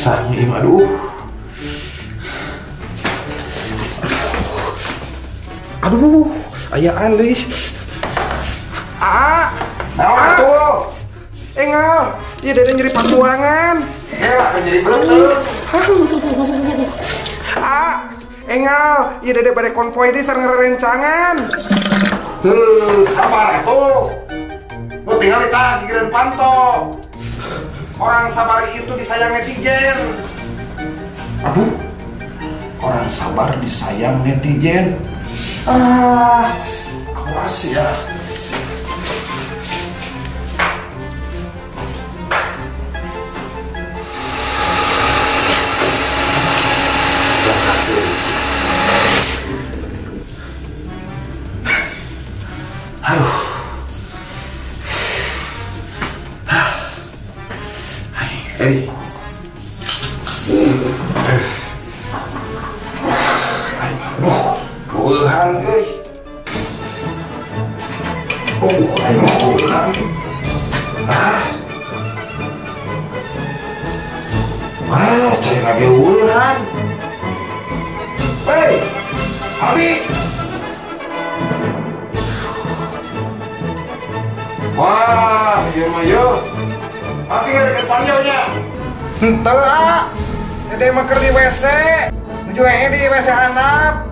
Sangim, aduh. Aduh, ayaan deh. Tuh. Engal, iya dede nyeri patuangan. Apa jadi betul? Engal, iya dede pada konvoy deh sareng ngerencangan. Sabar tuh. Lu tinggal di gigiran panto. Orang sabar itu disayang netizen. Aduh, orang sabar disayang netizen. Awas ya. Aduh. Hey. Bulan, euy. Ayo bulan. Cari lagi bulan. Hey, Ali. Wah, iya mah yuk. Masih nggak deket sanjonya? Henteu dede mah keur di WC. Nuju di WC handap.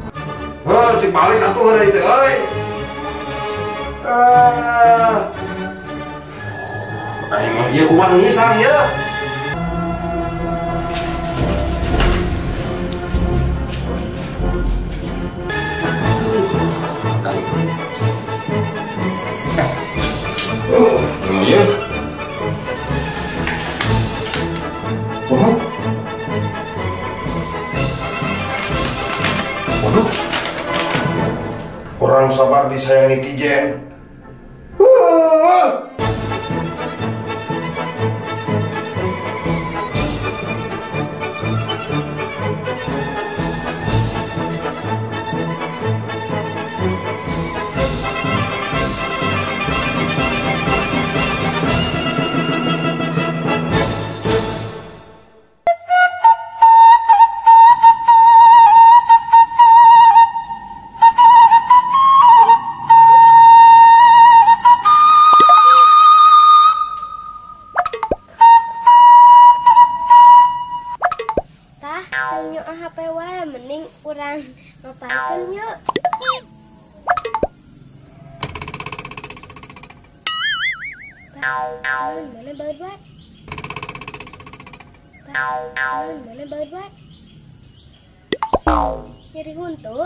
Cik balik atuh hari itu, euy. Aing mah ieu kumaha ngisang ya. Ya. Waduh. Orang sabar disayang netizen. HP wae mending urang ngapain yuk. Mana baik-baik. Mana baik-baik. Nyeri huntu.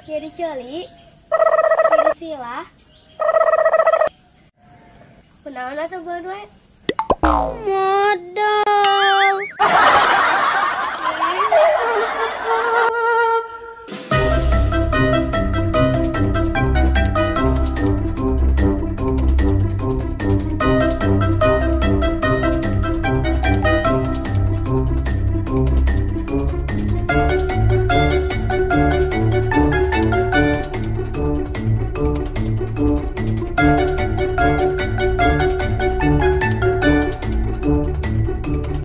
Nyeri celi. Nyeri sila. Kunaon atuh baik-baik. Modal.